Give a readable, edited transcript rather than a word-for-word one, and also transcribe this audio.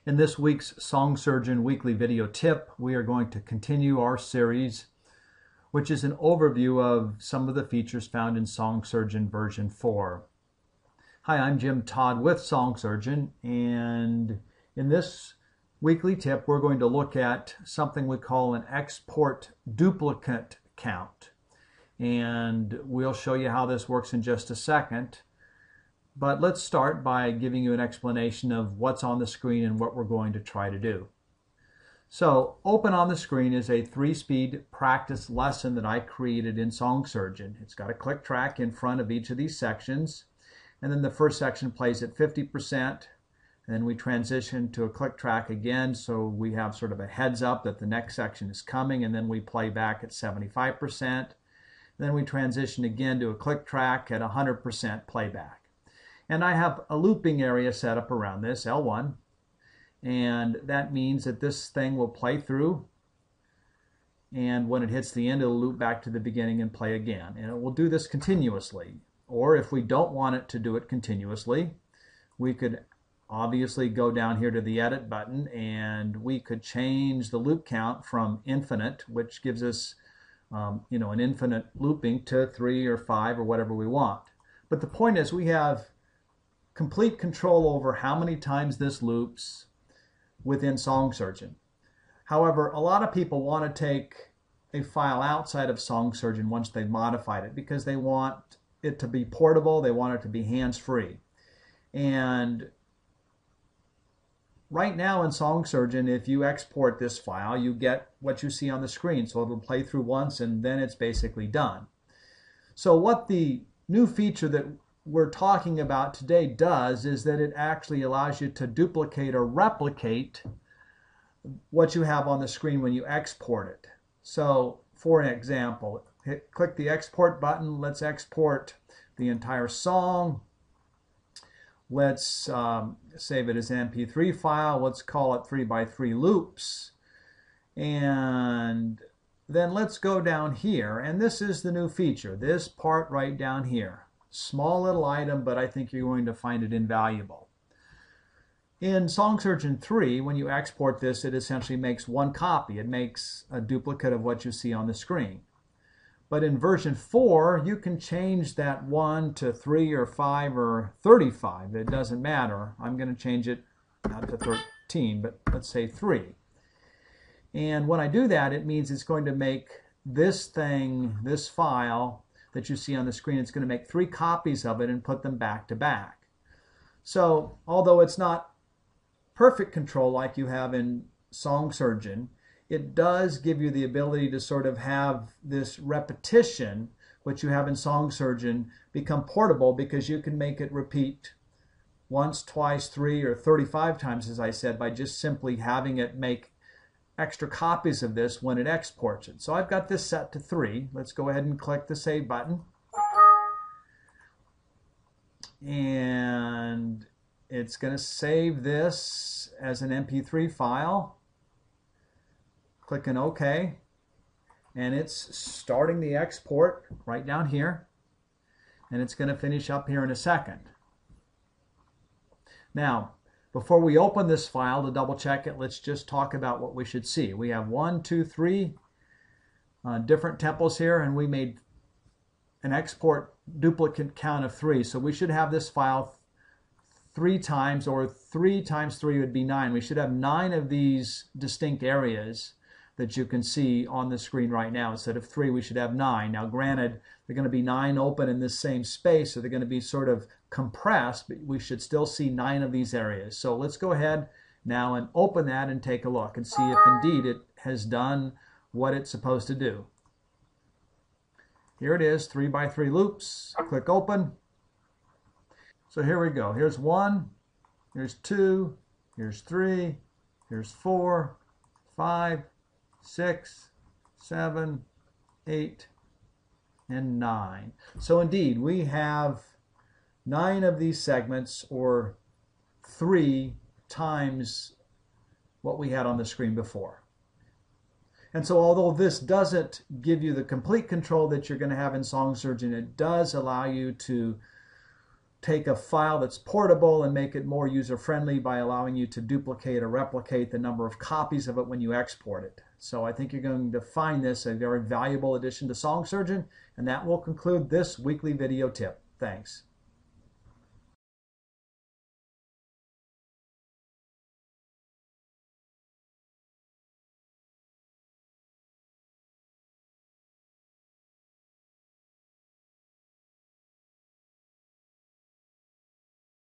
In this week's Song Surgeon weekly video tip, we are going to continue our series, which is an overview of some of the features found in Song Surgeon version 4. Hi, I'm Jim Todd with Song Surgeon, and in this weekly tip, we're going to look at something we call an export duplicate count. And we'll show you how this works in just a second. But let's start by giving you an explanation of what's on the screen and what we're going to try to do. So, open on the screen is a 3-speed practice lesson that I created in Song Surgeon. It's got a click track in front of each of these sections, and then the first section plays at 50%, and then we transition to a click track again, so we have sort of a heads up that the next section is coming, and then we play back at 75%. Then we transition again to a click track at 100% playback. And I have a looping area set up around this, L1, and that means that this thing will play through, and when it hits the end, it'll loop back to the beginning and play again. And it will do this continuously. Or if we don't want it to do it continuously, we could obviously go down here to the edit button, and we could change the loop count from infinite, which gives us an infinite looping, to 3 or 5 or whatever we want. But the point is, we have complete control over how many times this loops within Song Surgeon. However, a lot of people want to take a file outside of Song Surgeon once they've modified it because they want it to be portable, they want it to be hands-free. And right now in Song Surgeon, if you export this file, you get what you see on the screen. So it'll play through once and then it's basically done. So what the new feature that we're talking about today does is that it actually allows you to duplicate or replicate what you have on the screen when you export it. So for an example, click the export button. Let's export the entire song. Let's save it as an MP3 file. Let's call it 3x3 loops. And then let's go down here. And this is the new feature, this part right down here. Small little item, but I think you're going to find it invaluable. In Song Surgeon 3, when you export this, it essentially makes one copy. It makes a duplicate of what you see on the screen. But in version 4, you can change that 1 to 3 or 5 or 35. It doesn't matter. I'm going to change it not to 13, but let's say 3. And when I do that, it means it's going to make this thing, this file that you see on the screen, it's going to make 3 copies of it and put them back to back. So, although it's not perfect control like you have in Song Surgeon, it does give you the ability to sort of have this repetition, which you have in Song Surgeon, become portable because you can make it repeat once, twice, 3, or 35 times, as I said, by just simply having it make extra copies of this when it exports it. So I've got this set to 3. Let's go ahead and click the save button. And it's going to save this as an MP3 file. Clicking OK. And it's starting the export right down here. And it's going to finish up here in a second. Now, before we open this file to double check it, let's just talk about what we should see. We have 1, 2, 3 different tempos here, and we made an export duplicate count of 3. So we should have this file 3 times, or 3 times 3 would be 9. We should have 9 of these distinct areas that you can see on the screen right now. Instead of 3, we should have 9. Now granted, they're going to be 9 open in this same space, so they're going to be sort of compressed, but we should still see 9 of these areas. So let's go ahead now and open that and take a look and see if indeed it has done what it's supposed to do. Here it is, 3x3 loops. Click open. So here we go. Here's 1, here's 2, here's 3, here's 4, 5, 6, 7, 8, and 9. So indeed, we have 9 of these segments, or 3 times what we had on the screen before. And so although this doesn't give you the complete control that you're going to have in Song Surgeon, it does allow you to take a file that's portable and make it more user-friendly by allowing you to duplicate or replicate the number of copies of it when you export it. So I think you're going to find this a very valuable addition to SongSurgeon, and that will conclude this weekly video tip. Thanks.